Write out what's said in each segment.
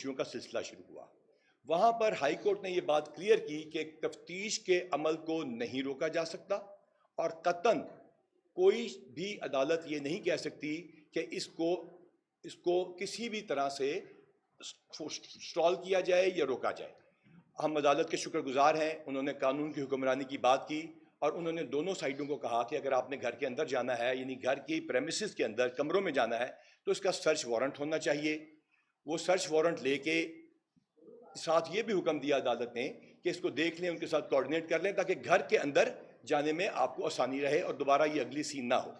का सिलसिला शुरू हुआ। वहां पर हाई कोर्ट ने यह बात क्लियर की कि तफ्तीश के अमल को नहीं रोका जा सकता और कतन कोई भी अदालत ये नहीं कह सकती कि इसको किसी भी तरह से स्टॉल किया जाए या रोका जाए। हम अदालत के शुक्रगुजार हैं, उन्होंने कानून की हुक्मरानी की बात की और उन्होंने दोनों साइडों को कहा कि अगर आपने घर के अंदर जाना है, यानी घर की प्रेमिसेस के अंदर कमरों में जाना है, तो इसका सर्च वारंट होना चाहिए। वो सर्च वारंट लेके साथ ये भी हुक्म दिया अदालत ने कि इसको देख लें, उनके साथ कोऑर्डिनेट कर लें ताकि घर के अंदर जाने में आपको आसानी रहे और दोबारा ये अगली सीन ना हो।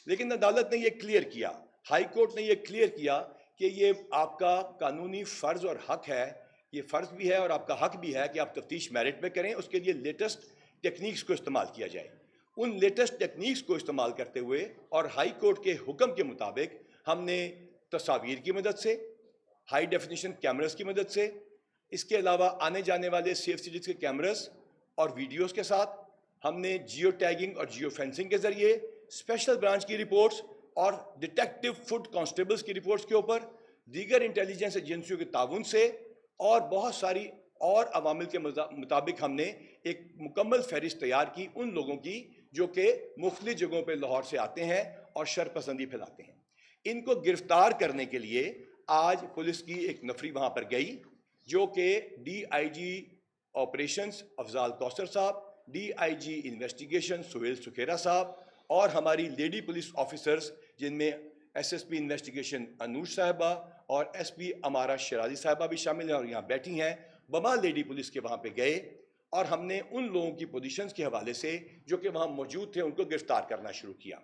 लेकिन अदालत ने ये क्लियर किया, हाई कोर्ट ने ये क्लियर किया कि ये आपका कानूनी फ़र्ज़ और हक है, ये फ़र्ज़ भी है और आपका हक भी है कि आप तफ्तीश मेरिट पे करें, उसके लिए लेटेस्ट टेक्निक्स को इस्तेमाल किया जाए। उन लेटेस्ट टेक्निक्स को इस्तेमाल करते हुए और हाई कोर्ट के हुक्म के मुताबिक हमने तस्वीर की मदद से, हाई डेफिनेशन कैमरास की मदद से, इसके अलावा आने जाने वाले सेफ सिटीज़ के कैमरास और वीडियोस के साथ हमने जियो टैगिंग और जियो फेंसिंग के ज़रिए स्पेशल ब्रांच की रिपोर्ट्स और डिटेक्टिव फुट कांस्टेबल्स की रिपोर्ट्स के ऊपर दीगर इंटेलिजेंस एजेंसियों के ताउन से और बहुत सारी और अवामिल के मुताबिक हमने एक मुकम्मल फहरिस्त तैयार की उन लोगों की जो कि मुख्तलिफ जगहों पर लाहौर से आते हैं और शरपसंदी फैलाते हैं। इनको गिरफ्तार करने के लिए आज पुलिस की एक नफरी वहाँ पर गई, जो कि DIG ऑपरेशंस अफजाल कौसर साहब, DIG इन्वेस्टिगेशन सुहेल सुखेरा साहब और हमारी लेडी पुलिस ऑफिसर्स जिनमें SSP इन्वेस्टिगेशन अनूश साहबा और SP अमारा शराजी साहबा भी शामिल हैं और यहाँ बैठी हैं, बमा लेडी पुलिस के वहाँ पे गए और हमने उन लोगों की पोजीशंस के हवाले से जो कि वहाँ मौजूद थे उनको गिरफ्तार करना शुरू किया।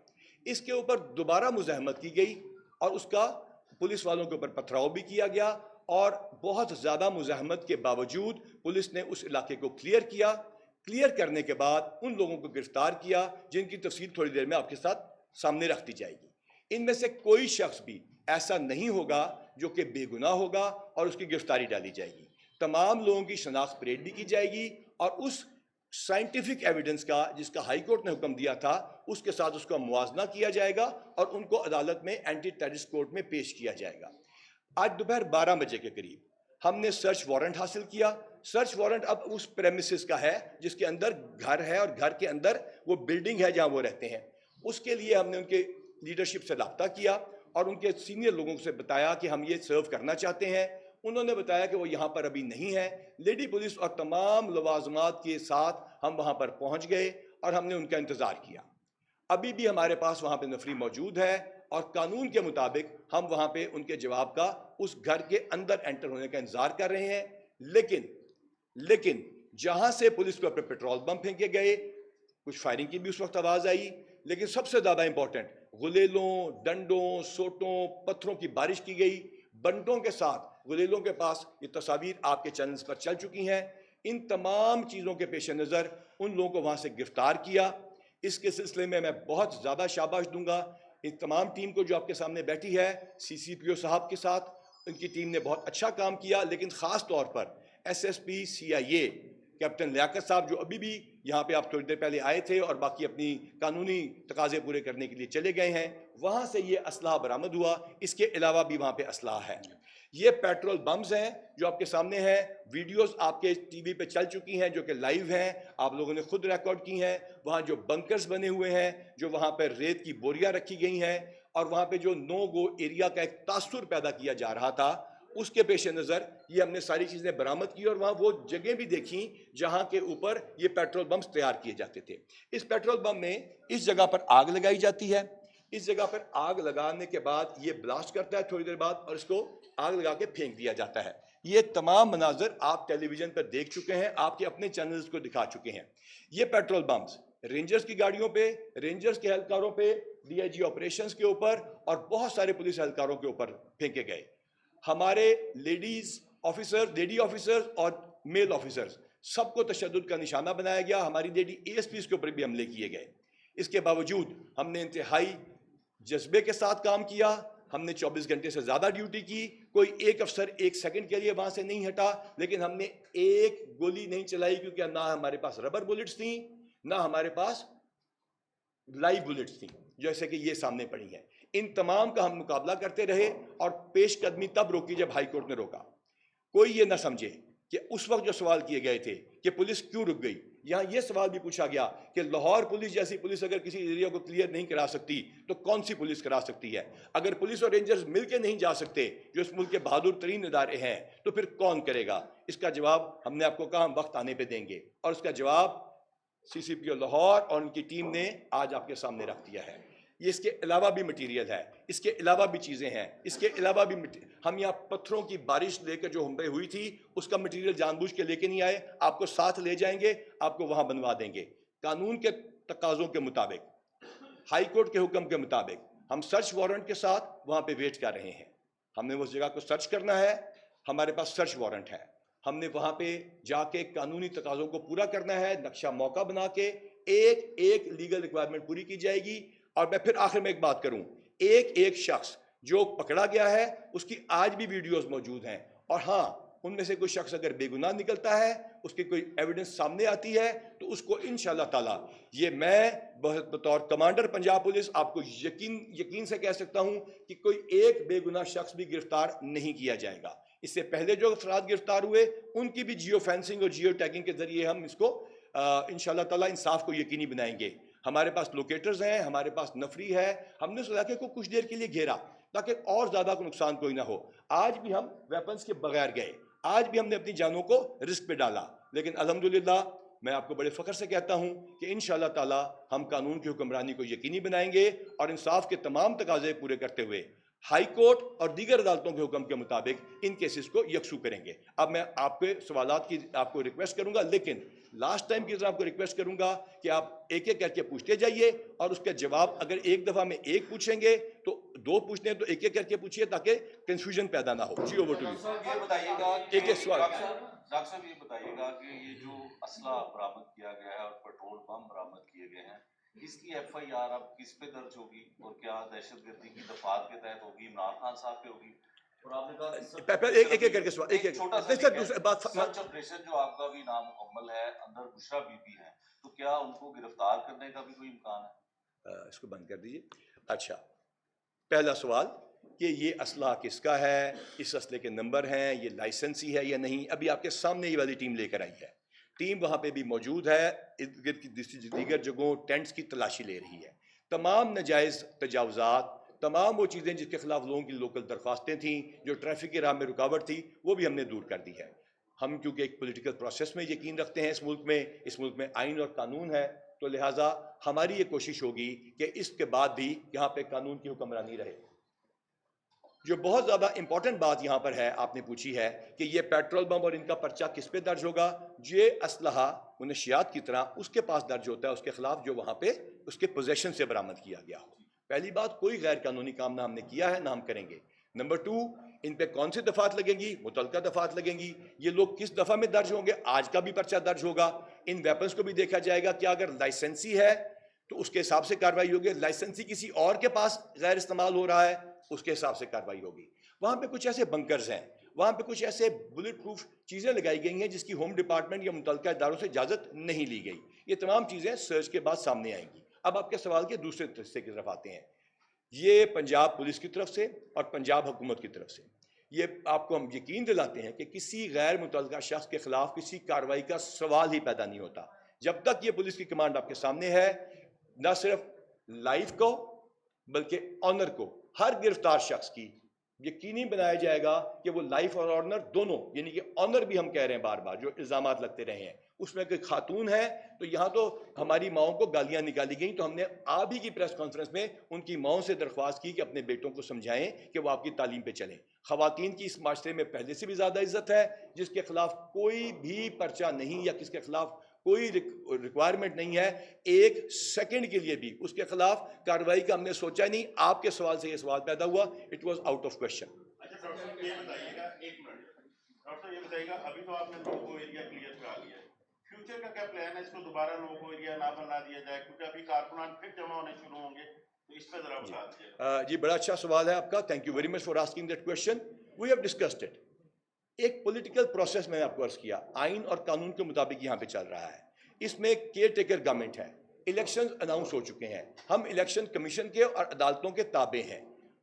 इसके ऊपर दोबारा मुज़ाहमत की गई और उसका पुलिस वालों के ऊपर पथराव भी किया गया और बहुत ज़्यादा मुज़ाहमत के बावजूद पुलिस ने उस इलाके को क्लियर किया। क्लियर करने के बाद उन लोगों को गिरफ्तार किया जिनकी तफसील थोड़ी देर में आपके साथ सामने रख दी जाएगी। इनमें से कोई शख्स भी ऐसा नहीं होगा जो कि बेगुनाह होगा और उसकी गिरफ्तारी डाली जाएगी। तमाम लोगों की शनाख्त परेड भी की जाएगी और उस साइंटिफिक एविडेंस का जिसका हाई कोर्ट ने हुक्म दिया था उसके साथ उसका मुआजना किया जाएगा और उनको अदालत में एंटी टेररिस्ट कोर्ट में पेश किया जाएगा। आज दोपहर 12 बजे के करीब हमने सर्च वारंट हासिल किया। सर्च वारंट अब उस प्रेमिसेस का है जिसके अंदर घर है और घर के अंदर वो बिल्डिंग है जहां वो रहते हैं। उसके लिए हमने उनके लीडरशिप से रब्ता किया और उनके सीनियर लोगों से बताया कि हम ये सर्व करना चाहते हैं। उन्होंने बताया कि वो यहाँ पर अभी नहीं है। लेडी पुलिस और तमाम लवाजमात के साथ हम वहाँ पर पहुँच गए और हमने उनका इंतज़ार किया। अभी भी हमारे पास वहाँ पे नफरी मौजूद है और कानून के मुताबिक हम वहाँ पे उनके जवाब का उस घर के अंदर एंटर होने का इंतज़ार कर रहे हैं। लेकिन जहाँ से पुलिस के ऊपर पेट्रोल बम फेंके गए, कुछ फायरिंग की भी उस वक्त आवाज़ आई, लेकिन सबसे ज़्यादा इंपॉर्टेंट गुलेलों, डंडों, सोटों, पत्थरों की बारिश की गई। बंटों के साथ गुलेलों के पास ये तस्वीर आपके चैनल्स पर चल चुकी हैं। इन तमाम चीज़ों के पेश नज़र उन लोगों को वहाँ से गिरफ्तार किया। इसके सिलसिले में मैं बहुत ज़्यादा शाबाश दूंगा इस तमाम टीम को जो आपके सामने बैठी है, CCPO साहब के साथ उनकी टीम ने बहुत अच्छा काम किया। लेकिन ख़ास तौर पर SSP CIA कैप्टन लियाकत साहब जो अभी भी यहाँ पे आप थोड़ी देर पहले आए थे और बाकी अपनी कानूनी तकाजे पूरे करने के लिए चले गए हैं, वहाँ से ये असलाह बरामद हुआ। इसके अलावा भी वहाँ पे असलाह है। ये पेट्रोल बम्स हैं जो आपके सामने हैं। वीडियोस आपके TV पे चल चुकी हैं जो कि लाइव हैं, आप लोगों ने खुद रिकॉर्ड की हैं। वहाँ जो बंकर्स बने हुए हैं, जो वहाँ पर रेत की बोरियां रखी गई हैं और वहाँ पे जो नो गो एरिया का एक तासुर पैदा किया जा रहा था, उसके पेश नज़र ये हमने सारी चीज़ें बरामद की और वहाँ वो जगह भी देखी जहाँ के ऊपर ये पेट्रोल बम्स तैयार किए जाते थे। इस पेट्रोल बम में इस जगह पर आग लगाई जाती है। इस जगह पर आग लगाने के बाद ये ब्लास्ट करता है थोड़ी देर बाद और इसको आग लगा के फेंक दिया जाता है। ये तमाम मनाजर आप टेलीविजन पर देख चुके हैं, आपके अपने चैनल्स को दिखा चुके हैं। ये पेट्रोल बम्स रेंजर्स की गाड़ियों पे, रेंजर्स के एहलकारों पे, DIG ऑपरेशंस के ऊपर और बहुत सारे पुलिस एहलकारों के ऊपर फेंके गए। हमारे लेडी ऑफिसर्स और मेल ऑफिसर्स सबको तशद्दुद का निशाना बनाया गया। हमारी लेडी ASPs के ऊपर भी हमले किए गए। इसके बावजूद हमने इंतहाई जज्बे के साथ काम किया। हमने 24 घंटे से ज़्यादा ड्यूटी की। कोई एक अफसर एक सेकंड के लिए वहाँ से नहीं हटा, लेकिन हमने एक गोली नहीं चलाई क्योंकि ना हमारे पास रबर बुलेट्स थी, ना हमारे पास लाइव बुलेट्स थी जैसे कि ये सामने पड़ी हैं। इन तमाम का हम मुकाबला करते रहे और पेशकदमी तब रोकी जब हाई कोर्ट ने रोका। کوئی یہ نہ سمجھے کہ اس وقت جو سوال کیے گئے تھے کہ پولیس کیوں رک گئی، یہاں یہ سوال بھی پوچھا گیا کہ لاہور پولیس جیسی پولیس اگر کسی ایریا کو کلیئر نہیں کرا سکتی تو کون سی پولیس کرا سکتی ہے؟ اگر پولیس اور رینجرز مل کے نہیں جا سکتے جو اس ملک کے بہادر ترین ادارے ہیں تو پھر کون کرے گا؟ اس کا جواب ہم نے آپ کو کہا ہم وقت آنے پہ دیں گے، اور اس کا جواب سی سی پی او لاہور اور ان کی ٹیم نے آج آپ کے سامنے رکھ دیا ہے۔ یہ اس کے علاوہ بھی مٹیریل ہے، اس کے علاوہ بھی چیزیں ہیں، اس کے علاوہ بھی ہم یہاں پتھروں کی بارش لے کر جو ہم پہ ہوئی تھی اس کا مٹیریل جان بوجھ کے لے کے نہیں آئے، آپ کو ساتھ لے جائیں گے، آپ کو وہاں بنوا دیں گے قانون کے تقاضوں کے مطابق، ہائی کورٹ کے حکم کے مطابق۔ ہم سرچ وارنٹ کے ساتھ وہاں پہ ویٹ کر رہے ہیں، ہم نے اس جگہ کو سرچ کرنا ہے، ہمارے پاس سرچ وارنٹ ہے، ہم نے وہاں پہ جا کے قانونی تقاضوں کو پورا کرنا ہے، نقشہ موقع بنا کے ایک ایک لیگل ریکوائرمنٹ پوری کی جائے گی۔ اور میں پھر آخر میں ایک بات کروں، ایک شخص جو پکڑا گیا ہے اس کی آج بھی ویڈیوز موجود ہیں، اور ہاں ان میں سے کوئی شخص اگر بے گناہ نکلتا ہے، اس کی کوئی ایویڈنس سامنے آتی ہے تو اس کو انشاءاللہ تعالی، یہ میں بطور کمانڈر پنجاب پولیس آپ کو یقین سے کہہ سکتا ہوں کہ کوئی ایک بے گناہ شخص بھی گرفتار نہیں کیا جائے گا۔ اس سے پہلے جو افراد گرفتار ہوئے ان کی بھی جیو فینسنگ اور جیو ٹیگنگ کے ذریعے ہم اس کو انشاءاللہ تعالی انصاف کو یقینی بنائیں گے۔ ہمارے پاس لوکیٹرز ہیں، ہمارے پاس نفری ہے، ہم نے اس علاقے کو کچھ دیر کے لیے گھیرا تاکہ اور زیادہ کو نقصان کوئی نہ ہو۔ آج بھی ہم ویپنز کے بغیر گئے، آج بھی ہم نے اپنی جانوں کو رسک پہ ڈالا، لیکن الحمدللہ میں آپ کو بڑے فخر سے کہتا ہوں کہ انشاءاللہ تعالی ہم قانون کی حکمرانی کو یقینی بنائیں گے اور انصاف کے تمام تقاضے پورے کرتے ہوئے ہائی کورٹ اور دیگر عدالتوں کے حکم کے مطابق ان کیسز کو یکسو کریں گے۔ اب میں آپ کے سوالات کی آپ کو ریکویسٹ کروں گا، لیکن لاسٹ ٹائم کی طرح آپ کو ریکویسٹ کروں گا کہ آپ ایک ایک کر کے پوچھتے جائیے، اور اس کا جواب اگر ایک دفعہ میں ایک پوچھیں گے تو دو پوچھتے ہیں تو ایک ایک کر کے پوچھیے تاکہ کنفیوژن پیدا نہ ہو۔ G over to you. یہ بتائیے گا کہ ایک ایک سوال۔ ڈاکٹر صاحب یہ بتائیے گا کہ یہ جو اسلحہ برآمد کیا گیا ہے اور پیٹرول بم برآمد کیے گئے ہیں، اس کی ایف آئی آر اب کس پہ درج ہوگی، اور کیا دہشت گردی کی دفعات کے تحت ہوگی، عمران خان صاحب پہ ہوگی؟ اور آپ نے کہا ایک ایک کر کے سوال، ایک چھوٹا سا سرچ آپریشن جو آپ کا بھی نامکمل ہے، اندر بشرا بی بی ہے، تو کیا ان کو گرفتار کرنے کا بھی کوئی امکان ہے؟ اس کو بند کر دیجیے۔ اچھا، پہلا سوال کہ یہ اسلحہ کس کا ہے، اس اسلحے کے نمبر ہیں، یہ لائسنسی ہے یا نہیں، ابھی آپ کے سامنے یہ والی ٹیم لے کر آئی ہے، ٹیم وہاں پہ بھی موجود ہے، ارد گرد کی دیگر جگہوں ٹینٹس کی تلاشی لے رہی ہے۔ تمام ناجائز تجاوزات، تمام وہ چیزیں جس کے خلاف لوگوں کی لوکل درخواستیں تھیں، جو ٹریفک کی راہ میں رکاوٹ تھی، وہ بھی ہم نے دور کر دی ہے۔ ہم کیونکہ ایک پولیٹیکل پروسیس میں یقین رکھتے ہیں، اس ملک میں آئین اور قانون ہے، تو لہٰذا ہماری یہ کوشش ہوگی کہ اس کے بعد بھی یہاں پہ قانون کی حکمرانی رہے۔ جو بہت زیادہ امپورٹنٹ بات یہاں پر ہے، آپ نے پوچھی ہے کہ یہ پیٹرول بم اور ان کا پرچہ کس پہ درج ہوگا، یہ اسلحہ منشیات کی طرح اس کے پاس درج ہوتا ہے، اس کے خلاف جو وہاں پہ اس کے پوزیشن سے برآمد کیا گیا ہو۔ پہلی بات، کوئی غیر قانونی کام نہ ہم نے کیا ہے نہ ہم کریں گے۔ نمبر 2، ان پہ کون سی دفعات لگیں گی، متعلقہ دفعات لگیں گی، یہ لوگ کس دفعہ میں درج ہوں گے، آج کا بھی پرچہ درج ہوگا۔ ان ویپنز کو بھی دیکھا جائے گا کہ اگر لائسنسی ہے تو اس کے حساب سے کارروائی ہوگی، لائسنسی کسی اور کے پاس غیر استعمال ہو رہا ہے اس کے حساب سے کارروائی ہوگی۔ وہاں پہ کچھ ایسے بنکرز ہیں، وہاں پہ کچھ ایسے بلٹ پروف چیزیں لگائی گئی ہیں جس کی ہوم ڈپارٹمنٹ یا متعلقہ اداروں سے اجازت نہیں لی گئی۔ یہ تمام چیزیں سرچ کے بعد سامنے آئیں گی۔ اب آپ کے سوال کے دوسرے حصے کی طرف آتے ہیں، یہ پنجاب پولیس کی طرف سے اور پنجاب حکومت کی طرف سے یہ آپ کو ہم یقین دلاتے ہیں کہ کسی غیر متعلقہ شخص کے خلاف کسی کارروائی کا سوال ہی پیدا نہیں ہوتا جب تک یہ پولیس کی کمانڈ آپ کے سامنے ہے۔ نہ صرف لائف کو بلکہ آنر کو، ہر گرفتار شخص کی یقینی بنایا جائے گا کہ وہ لائف اور آنر دونوں، یعنی کہ آنر بھی ہم کہہ رہے ہیں بار بار جو الزامات لگتے رہے ہیں، اس میں کوئی خاتون ہے تو یہاں تو ہماری ماؤں کو گالیاں نکالی گئیں، تو ہم نے آپ ہی کی پریس کانفرنس میں ان کی ماؤں سے درخواست کی کہ اپنے بیٹوں کو سمجھائیں کہ وہ آپ کی تعلیم پہ چلیں۔ خواتین کی اس معاشرے میں پہلے سے بھی زیادہ عزت ہے، جس کے خلاف کوئی بھی پرچہ نہیں یا کس کے خلاف کوئی ریکوائرمنٹ نہیں ہے، ایک سیکنڈ کے لیے بھی اس کے خلاف کارروائی کا ہم نے سوچا ہی نہیں۔ آپ کے سوال سے یہ سوال پیدا ہوا، it was out of question. اچھا ڈاکٹر صاحب یہ بتائیے گا، ایک منٹ ڈاکٹر صاحب یہ بتائیے گا، ابھی تو آپ نے لوگوں کو ایریا کلیئر کرا لیا ہے، فیوچر کا کیا پلان ہے؟ اس کو دوبارہ لوگوں کو ایریا نہ بنا دیا جائے، کیونکہ ابھی کارکنان پھر جمع ہونے شروع ہوں گے، تو اس پہ ذرا بتا دیجیے۔ جی بڑا اچھا سوال ہے آپ کا، thank you very much for asking that question. We have discussed it. ایک پولیٹیکل پروسیس میں نے آپ کو عرض کیا، آئین اور قانون کے مطابق یہاں پہ چل رہا ہے، اس میں کیئر ٹیکر گورنمنٹ ہے، الیکشنز اناؤنس ہو چکے ہیں، ہم الیکشن کمیشن کے اور عدالتوں کے تابع ہیں،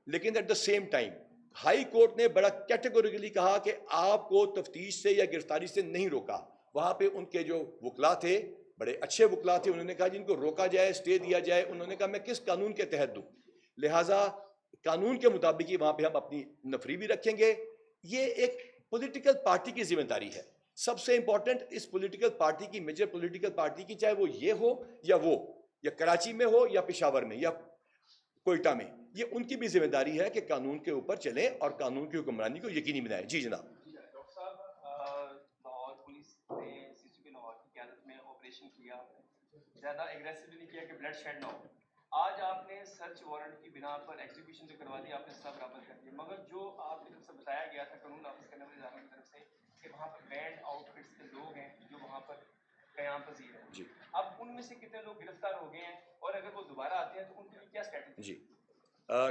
لیکن at the same time high court نے بڑا کیٹیگوریکلی کہا کہ آپ کو تفتیش سے یا گرفتاری سے نہیں روکا. وہاں پہ ان کے جو وکلا تھے بڑے اچھے وکلا تھے, انہوں نے کہا جن کو روکا جائے, اسٹے دیا جائے. انہوں نے کہا میں کس قانون کے تحت دوں, لہٰذا قانون کے مطابق ہی وہاں پہ ہم اپنی نفری بھی رکھیں گے. یہ ایک پولیٹیکل پارٹی کی ذمہ داری ہے. سب سے امپورٹنٹ اس پولیٹیکل پارٹی کی, میجر پولیٹیکل پارٹی کی, چاہے وہ یہ ہو یا وہ, یا کراچی میں ہو یا پشاور میں یا کوئٹہ میں, یہ ان کی بھی ذمہ داری ہے کہ قانون کے اوپر چلیں اور قانون کی حکمرانی کو یقینی بنائیں. جی جناب. ڈاکٹر صاحب, لاہور پولیس نے سی سی پی لاہور کی قیادت میں آپریشن کیا, زیادہ ایگریسولی نہیں کیا کہ بلڈ شیڈ نہ ہو. آج آپ نے سرچ وارنٹ کی بنا پر ایگزیکیوشن جو کروا دی, آپ نے سب برابر کر دیا, مگر جو آپ کی طرف سے بتایا گیا تھا قانون نافذ کرنے والے اداروں کی طرف سے کہ وہاں پر بینڈ آؤٹ فٹس کے لوگ ہیں جو وہاں پر قیام پذیر ہیں, جی اب ان میں سے کتنے لوگ گرفتار ہو گئے ہیں, اور اگر وہ دوبارہ آتے ہیں تو ان کے لیے کیا اسٹریٹجی؟ جی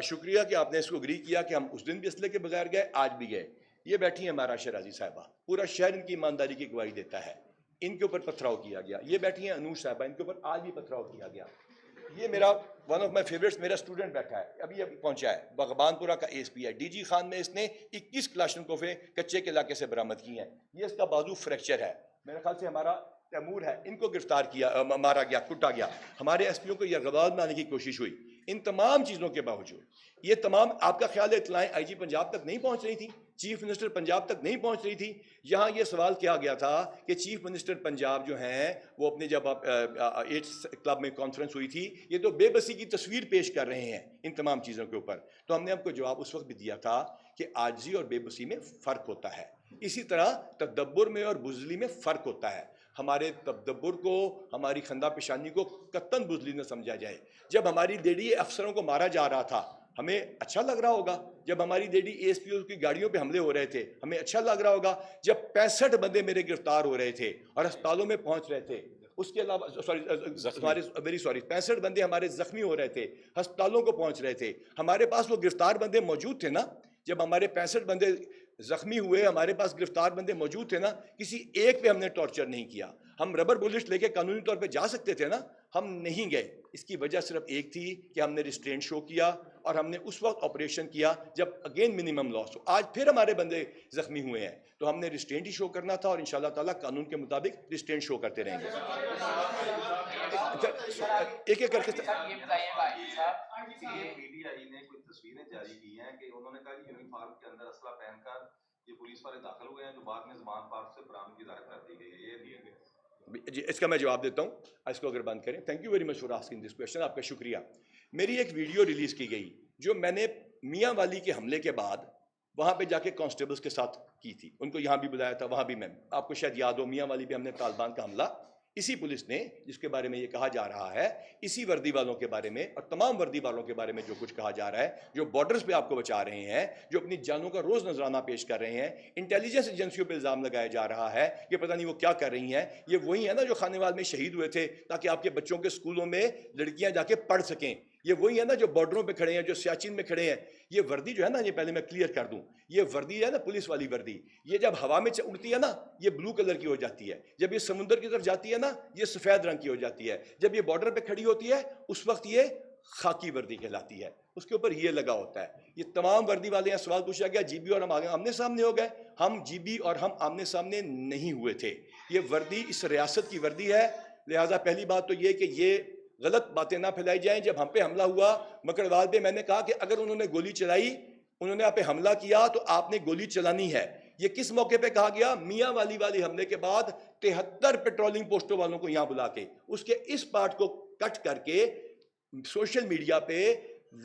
شکریہ کہ آپ نے اس کو اگری کیا کہ ہم اس دن بھی اسلحے کے بغیر گئے, آج بھی گئے. یہ بیٹھی ہیں ہمارا شرازی صاحبہ, پورا شہر ان کی ایمانداری کی گواہی دیتا ہے. ان کے اوپر پتھراؤ کیا گیا. یہ بیٹھی ہیں انوش صاحبہ, ان کے اوپر آج بھی پتھراؤ کیا گیا. یہ میرا ون آف مائی فیوریٹس, میرا اسٹوڈنٹ بیٹھا ہے, ابھی پہنچا ہے, بغبان پورہ کا ایس پی ہے. ڈی جی خان میں اس نے 21 کلاشنکوفیں کچے کے علاقے سے برآمد کی ہیں. یہ اس کا بازو فریکچر ہے, میرے خیال سے ہمارا تیمور ہے, ان کو گرفتار کیا, مارا گیا, کٹا گیا. ہمارے ایس پیوں کو یہ غوال میں آنے کی کوشش ہوئی. ان تمام چیزوں کے باوجود یہ تمام, آپ کا خیال ہے اطلاعیں آئی جی پنجاب تک نہیں پہنچ رہی تھی, چیف منسٹر پنجاب تک نہیں پہنچ رہی تھی؟ یہاں یہ سوال کیا گیا تھا کہ چیف منسٹر پنجاب جو ہیں وہ اپنے جب ایٹس کلب میں کانفرنس ہوئی تھی, یہ تو بے بسی کی تصویر پیش کر رہے ہیں ان تمام چیزوں کے اوپر. تو ہم نے آپ کو جواب اس وقت بھی دیا تھا کہ عاجزی اور بے بسی میں فرق ہوتا ہے, اسی طرح تدبر میں اور بزدلی میں فرق ہوتا ہے. ہمارے تدبر کو, ہماری خندہ پیشانی کو قطعاً بزدلی نہ سمجھا جائے. جب ہماری لیڈی افسروں کو مارا جا رہا تھا ہمیں اچھا لگ رہا ہوگا, جب ہماری لیڈی ایس پی او کی گاڑیوں پہ حملے ہو رہے تھے ہمیں اچھا لگ رہا ہوگا, جب 65 بندے میرے گرفتار ہو رہے تھے اور اسپتالوں میں پہنچ رہے تھے, اس کے علاوہ ویری سوری 65 بندے ہمارے زخمی ہو رہے تھے, ہسپتالوں کو پہنچ رہے تھے, ہمارے پاس وہ گرفتار بندے موجود تھے نا. جب ہمارے 65 بندے زخمی ہوئے, ہمارے پاس گرفتار بندے موجود تھے نا, کسی ایک پہ ہم نے ٹارچر نہیں کیا. ہم ربر بلٹس لے کے قانونی طور پہ جا سکتے تھے نا, ہم نہیں گئے. اس کی وجہ صرف ایک تھی کہ ہم نے ریسٹرینٹ شو کیا اور ہم نے اس وقت آپریشن کیا جب اگین منیمم لاس ہو. آج پھر ہمارے بندے زخمی ہوئے ہیں تو ہم نے ریسٹرینٹ ہی شو کرنا تھا, اور انشاءاللہ تعالیٰ قانون کے مطابق ریسٹرینٹ شو کرتے رہیں گے. ایک ایک کر کے پی آئی نے کوئی تصویریں جاری کی ہیں کہ انہوں نے کہا کہ یونیفارم کے اندر اسلحہ پہن کر یہ پولیس والے داخل ہوئے ہیں, جو بعد میں زمان پارک سے برآمدگی ظاہر کر دی گئی ہے. یہ نہیں ہے جی, اس کا میں جواب دیتا ہوں, اس کو اگر بند کریں. Thank you very much for asking this question, آپ کا شکریہ. میری ایک ویڈیو ریلیز کی گئی جو میں نے میاں والی کے حملے کے بعد وہاں پہ جا کے کانسٹیبلز کے ساتھ کی تھی. ان کو یہاں بھی بلایا تھا, وہاں بھی. میں آپ کو شاید یاد ہو, میاں والی پہ ہم نے طالبان کا حملہ, اسی پولیس نے جس کے بارے میں یہ کہا جا رہا ہے, اسی وردی والوں کے بارے میں اور تمام وردی والوں کے بارے میں جو کچھ کہا جا رہا ہے, جو بارڈرز پہ آپ کو بچا رہے ہیں, جو اپنی جانوں کا روز نذرانہ پیش کر رہے ہیں, انٹیلیجنس ایجنسیوں پہ الزام لگایا جا رہا ہے کہ پتہ نہیں وہ کیا کر رہی ہیں. یہ وہی ہے نا جو خانیوال میں شہید ہوئے تھے تاکہ آپ کے بچوں کے اسکولوں میں لڑکیاں جا کے پڑھ سکیں. یہ وہی ہے نا جو بارڈروں پہ کھڑے ہیں, جو سیاچن میں کھڑے ہیں. یہ وردی جو ہے نا, یہ پہلے میں کلیئر کر دوں, یہ وردی ہے نا پولیس والی وردی, یہ جب ہوا میں اڑتی ہے نا یہ بلو کلر کی ہو جاتی ہے, جب یہ سمندر کی طرف جاتی ہے نا یہ سفید رنگ کی ہو جاتی ہے, جب یہ بارڈر پہ کھڑی ہوتی ہے اس وقت یہ خاکی وردی کہلاتی ہے, اس کے اوپر یہ لگا ہوتا ہے. یہ تمام وردی والے ہیں. سوال پوچھا گیا جی بی اور ہم آمنے سامنے ہو گئے, ہم جی بی اور ہم آمنے سامنے نہیں ہوئے تھے. یہ وردی اس ریاست کی وردی ہے. لہٰذا پہلی بات تو یہ کہ یہ غلط باتیں نہ پھیلائی جائیں. جب ہم پہ حملہ ہوا مکڑوال پہ, میں نے کہا کہ اگر انہوں نے گولی چلائی, انہوں نے آپ پہ حملہ کیا تو آپ نے گولی چلانی ہے. یہ کس موقع پہ کہا گیا؟ میاں والی حملے کے بعد 73 پیٹرولنگ پوسٹوں والوں کو یہاں بلا کے, اس کے اس پارٹ کو کٹ کر کے سوشل میڈیا پہ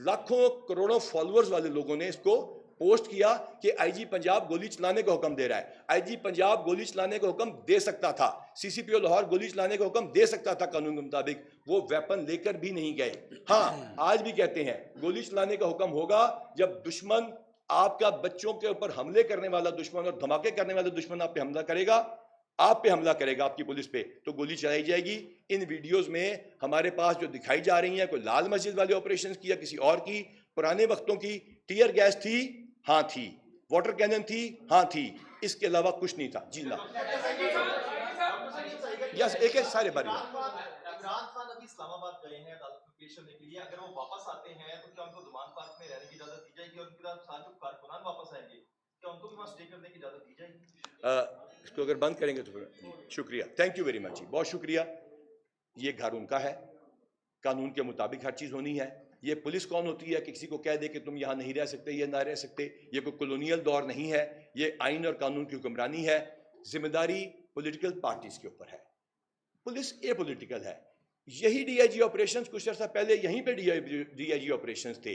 لاکھوں کروڑوں فالوورز والے لوگوں نے اس کو پوسٹ کیا کہ آئی جی پنجاب گولی چلانے کا حکم دے رہا ہے. آئی جی پنجاب گولی چلانے کا حکم دے سکتا تھا, سی سی پی او لاہور گولی چلانے کا حکم دے سکتا تھا قانون کے مطابق, وہ ویپن لے کر بھی نہیں گئے. ہاں آج بھی کہتے ہیں گولی چلانے کا حکم ہوگا جب دشمن, آپ کا بچوں کے اوپر حملے کرنے والا دشمن اور دھماکے کرنے والا دشمن آپ پہ حملہ کرے گا, آپ پہ حملہ کرے گا, آپ کی پولیس پہ, تو گولی چلائی جائے گی. ان ویڈیوز میں ہمارے پاس جو دکھائی جا رہی ہیں, کوئی لال مسجد والے آپریشن کی یا کسی اور کی, پرانے وقتوں کی, ٹیئر گیس تھی, ہاں تھی, واٹر کینن تھی, ہاں تھی, اس کے علاوہ کچھ نہیں تھا. جی جناب. یس, ایک ایک سارے باری. عمران خان ابھی اسلام آباد گئے ہیں عدالت میں पेश करने के लिए, अगर वो वापस आते हैं तो क्या उनको दुमान पार्क में रहने की इजाजत दी जाएगी, और उनके साथ जो कारकुनान वापस आएंगे क्या उनको भी वहाँ स्टे करने की इजाजत दी जाएगी? इसको अगर बंद करेंगे तो फिर शुक्रिया, थैंक यू वेरी मच जी, बहुत शुक्रिया। ये घर उनका है, कानून के मुताबिक हर चीज़ होनी है। ये पुलिस कौन होती है कि किसी को कह दे कि तुम यहाँ नहीं रह सकते, ये ना रह सकते? ये कोई कॉलोनियल दौर नहीं है, ये आइन और कानून की हुक्मरानी है। जिम्मेदारी पॉलिटिकल पार्टीज के ऊपर है, पुलिस ए पॉलिटिकल है। यही डीआईजी ऑपरेशंस कुछ अर्सा पहले यहीं पे डीआईजी ऑपरेशंस थे,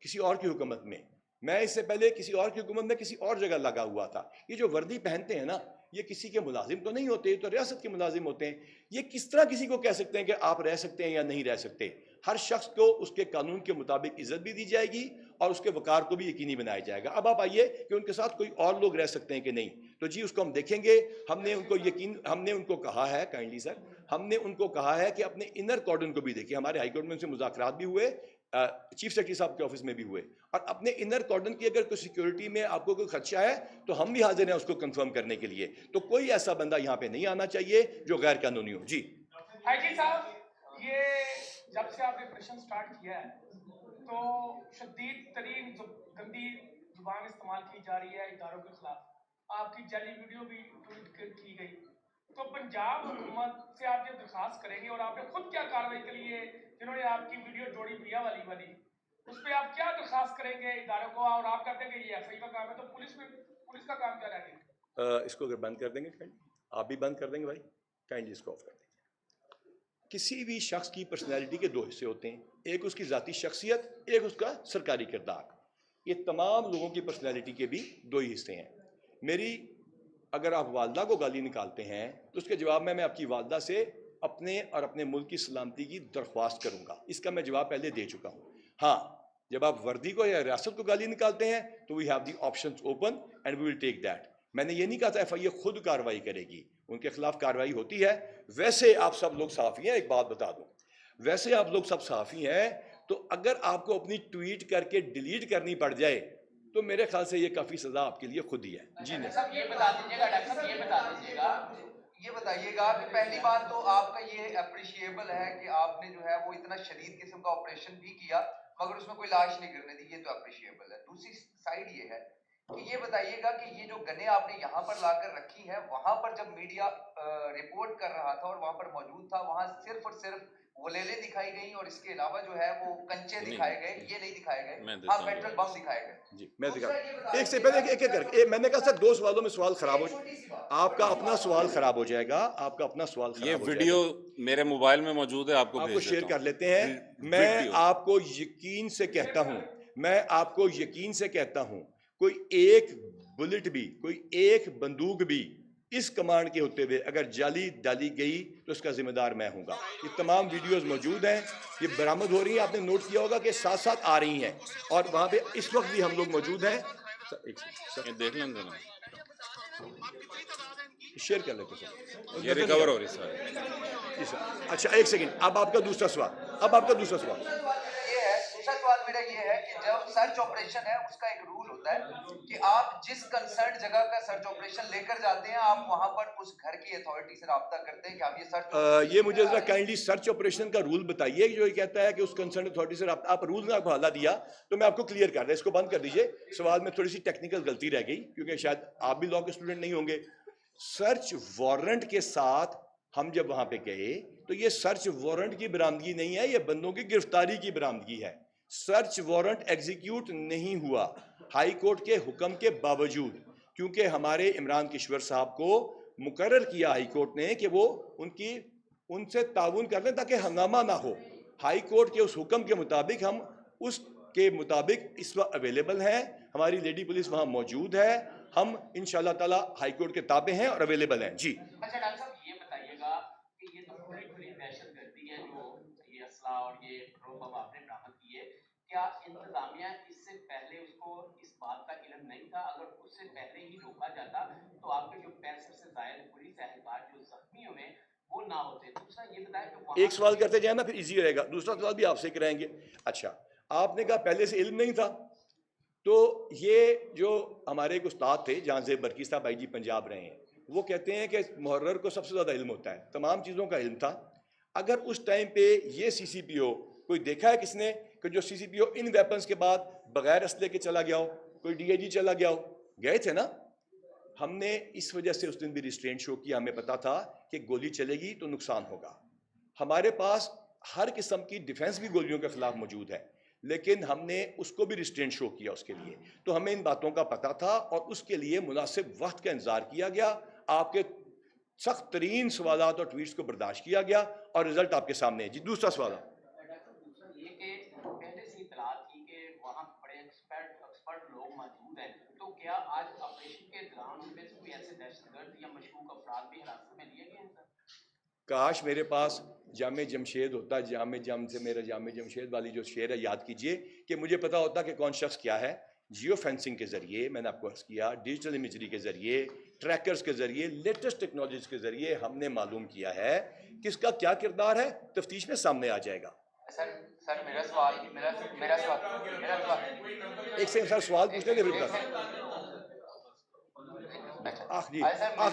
किसी और की हुकूमत में। मैं इससे पहले किसी और की हुकूमत में किसी और जगह लगा हुआ था। ये जो वर्दी पहनते हैं ना, ये किसी के मुलाजिम तो नहीं होते, तो रियासत के मुलाजिम होते हैं। ये किस तरह किसी को कह सकते हैं कि आप रह सकते हैं या नहीं रह सकते? हर शख्स को उसके कानून के मुताबिक इज्जत भी दी जाएगी और उसके वकार को भी यकीनी बनाया जाएगा। अब आप आइए कि उनके साथ कोई और लोग रह सकते हैं कि नहीं, तो जी उसको हम देखेंगे। हमने उनको कहा है, काइंडली सर, हमने उनको कहा है कि अपने इनर कॉर्डन को भी देखिए। हमारे हाई कोर्ट में उनसे मुज़ाकरात भी हुए, चीफ सेक्रेटरी साहब के ऑफिस में भी हुए, और अपने इनर कॉर्डन की अगर कोई सिक्योरिटी में आपको कोई खदशा है तो हम भी हाजिर हैं उसको कंफर्म करने के लिए। तो कोई ऐसा बंदा यहाँ पे नहीं आना चाहिए जो गैर कानूनी हो। जी आईजी साहब, ये जब से आपने ऑपरेशन स्टार्ट किया है तो शदीद तरीन गंदी जुबान इस्तेमाल की जा रही है इदारों के खिलाफ। आपकी जाली वीडियो भी ट्वीट की गई। तो पंजाब हुकूमत से आप ये दरखास्त करेंगे, और आपने खुद क्या कार्रवाई के लिए जिन्होंने आपकी वीडियो जोड़ी मियाँ वाली उस पर आप क्या दरखास्त करेंगे इदारों को? और आप कहते हैं कि ये एफआई का काम है, तो पुलिस का काम क्या रहेगा? इसको अगर बंद कर देंगे काइंडली, आप भी बंद कर देंगे भाई, काइंडली इसको ऑफ कर देंगे। किसी भी शख्स की पर्सनैलिटी के दो हिस्से होते हैं, एक उसकी ज़ाती शख्सियत, एक उसका सरकारी किरदार। ये तमाम लोगों की पर्सनैलिटी के भी दो ही हिस्से हैं। मेरी अगर आप वालदा को गाली निकालते हैं तो उसके जवाब में मैं आपकी वालदा से अपने और अपने मुल्क की सलामती की दरख्वास्त करूंगा। इसका मैं जवाब पहले दे चुका हूँ। हाँ, जब आप वर्दी को या रियासत को गाली निकालते हैं तो we have the options open and we will take that. मैंने ये नहीं कहा था एफआईए खुद कार्रवाई करेगी, उनके खिलाफ कार्रवाई होती है। वैसे आप सब लोग सहाफ़ी हैं, एक बात बता दूं, वैसे आप लोग सब सहाफ़ी हैं, तो अगर आपको अपनी ट्वीट करके डिलीट करनी पड़ जाए तो मेरे ख्याल से ये काफ़ी सज़ा आपके लिए खुद ही है। जी नहीं, ये बता दीजिएगा डॉक्टर साहब, ये बताइएगा कि पहली बात तो आपका ये अप्रिशिएबल है कि आपने जो है वो इतना शदीद किस्म का ऑपरेशन भी किया मगर उसमें कोई लाश नहीं गिरने दी, ये तो अप्रिशिएबल है। दूसरी साइड ये है कि ये बताइएगा कि ये जो गने आपने यहाँ पर लाकर रखी हैं, वहां पर जब मीडिया रिपोर्ट कर रहा था और वहां पर मौजूद था, वहां सिर्फ और सिर्फ वलेले दिखाई गई और इसके अलावा जो है वो कंचे दिखाए गए, ये नहीं दिखाए गए। हाँ, पेट्रोल बम दिखाए गए। जी मैं दिखा एक से पहले एक एक करके मैंने कहा सर 2 सवालों में सवाल खराब हो, आपका अपना सवाल खराब हो जाएगा, आपका अपना सवाल खराब ये हो वीडियो जाएगा। मेरे मोबाइल में मौजूद है, आपको शेयर कर लेते हैं। मैं आपको यकीन से कहता हूं, मैं आपको यकीन से कहता हूं, कोई एक बुलेट भी, कोई एक बंदूक भी इस कमांड के होते हुए अगर जाली डाली गई तो इसका जिम्मेदार मैं हूंगा। ये तमाम वीडियोस मौजूद हैं, ये बरामद हो रही हैं। आपने नोट किया होगा कि साथ साथ आ रही हैं और वहां पे इस वक्त भी हम लोग मौजूद हैं। ये देख लेंगे ना, शेयर कर लेते सर, ये रिकवर हो रही सर। अच्छा एक सेकंड, अब आपका दूसरा सवाल, दूसरा सवाल मेरा ये है कि जब सर्च ऑपरेशन है उसका एक रूल होता है कि आप जिस कंसर्न जगह का सर्च ऑपरेशन लेकर जाते हैं, आप वहां पर उस घर की अथॉरिटी से राब्ता करते हैं कि आप ये सर्च ये मुझे जरा काइंडली सर्च ऑपरेशन का रूल बताइए जो ये कहता है कि उस कंसर्न अथॉरिटी से राब्ता। आप रूल ने हवाला दिया तो मैं आपको क्लियर कर रहा, इसको बंद कर दीजिए। सवाल में थोड़ी सी टेक्निकल गलती रह गई क्योंकि शायद आप भी लॉ के स्टूडेंट नहीं होंगे। सर्च वारंट के साथ हम जब वहां पे गए तो ये सर्च वारंट की बरामदगी नहीं है, ये बंदों की गिरफ्तारी की बरामदगी है। सर्च वारंट एग्जीक्यूट नहीं हुआ हाई कोर्ट के हुक्म के बावजूद, क्योंकि हमारे इमरान किश्वर साहब को मुकर्रर किया हाई कोर्ट ने कि वो उनसे ताउन कर लें ताकि हंगामा ना हो। हाई कोर्ट के उस हुक्म के मुताबिक हम उसके मुताबिक इस वक्त अवेलेबल हैं, हमारी लेडी पुलिस वहाँ मौजूद है, हम इंशाल्लाह ताला हाई कोर्ट के ताबे हैं और अवेलेबल हैं। जी अच्छा डॉक्टर साहब, ये बताइएगा कि ये तो पूरी दहशतगर्दी है जो ये असला और ये पेट्रोल बम आपने बरामद किए, क्या इंतजामिया इससे पहले उसको इस बात का इल्म नहीं था? अगर उससे पहले ही रोका जाता तो आपके जो 65 से ज्यादा पुलिस एहलकार जो जख्मी हुए वो ना होते। दूसरा ये बताया कि एक सवाल करते जाए ना, फिर इजी रहेगा। दूसरा सवाल भी आपसे कराएंगे। अच्छा, आपने कहा पहले से इल्म नहीं था, तो ये जो हमारे एक उस्ताद थे जहांजेब बरकी साहब IG पंजाब रहे हैं, वो कहते हैं कि मुहर्रर को सबसे ज़्यादा इल्म होता है, तमाम चीज़ों का इल्म था। अगर उस टाइम पे ये CCPO कोई देखा है किसने कि जो CCPO इन वेपन्स के बाद बगैर असले के चला गया हो, कोई DIG चला गया हो? गए थे ना। हमने इस वजह से उस दिन भी रिस्ट्रेंट शो किया, हमें पता था कि गोली चलेगी तो नुकसान होगा। हमारे पास हर किस्म की डिफेंस भी गोलियों के खिलाफ मौजूद है, लेकिन हमने उसको भी रिस्ट्रेंट शो किया उसके लिए। तो हमें इन बातों का पता था और उसके लिए मुनासिब वक्त का इंतजार किया गया। आपके सख्त तरीन सवालात और ट्वीट्स को बर्दाश्त किया गया और रिजल्ट आपके सामने है। जी, दूसरा सवाल है। ये कि पहले से इतला थी कि वहाँ बड़े एक्सपर्ट लोग मौजूद हैं, तो क्या आज ऑपरेशन के दौरान उनमें से कोई ऐसे दहशतगर्द या मशकूक अफराद भी हिरासत में लिए गए हैं सर? काश मेरे पास जामे जमशेद होता, जामे जम से मेरा जामे जमशेद वाली जो शेर है याद कीजिए, कि मुझे पता होता कि कौन शख्स क्या है। जियो फेंसिंग के ज़रिए मैंने आपको अर्ज़ किया, डिजिटल इमेजरी के ज़रिए, ट्रैकर्स के ज़रिए, लेटेस्ट टेक्नोलॉजीज के ज़रिए हमने मालूम किया है किसका क्या किरदार है। तफ्तीश में सामने आ जाएगा। सर मेरा सवाल एक सेकंड सर, सवाल पूछने दे फिर आखिरी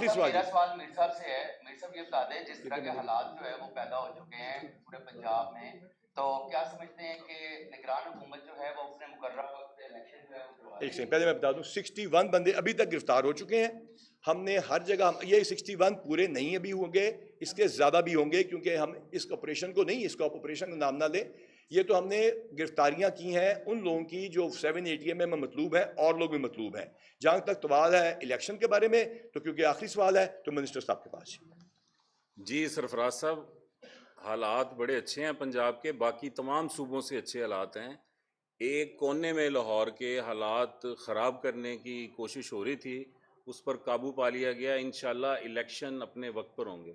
सवाल। मेरा सवाल मीर साहब से है। मीर साहब ये बता दें, जिस तरह के हालात जो है वो पैदा हो चुके हैं पूरे पंजाब में, तो क्या समझते हैं कि निगरान हुकूमत जो है वो अपने मुकर्रर वक्त इलेक्शन जो है? एक सेकंड पहले मैं बता दूं, 61 बंदे अभी तक गिरफ्तार हो चुके हैं। हमने हर जगह, ये 61 पूरे नहीं अभी होंगे, इसके ज़्यादा भी होंगे, क्योंकि हम इस ऑपरेशन को नहीं, इसका ऑपरेशन का नाम ना लें। ये तो हमने गिरफ्तारियां की हैं उन लोगों की जो 7ATM में मतलूब हैं, और लोग भी मतलूब हैं। जहाँ तक सवाल है इलेक्शन के बारे में, तो क्योंकि आखिरी सवाल है तो मिनिस्टर साहब के पास। जी सरफराज साहब, हालात बड़े अच्छे हैं पंजाब के, बाकी तमाम सूबों से अच्छे हालात हैं। एक कोने में लाहौर के हालात ख़राब करने की कोशिश हो रही थी, उस पर काबू पा लिया गया। इंशाल्लाह इलेक्शन अपने वक्त पर होंगे।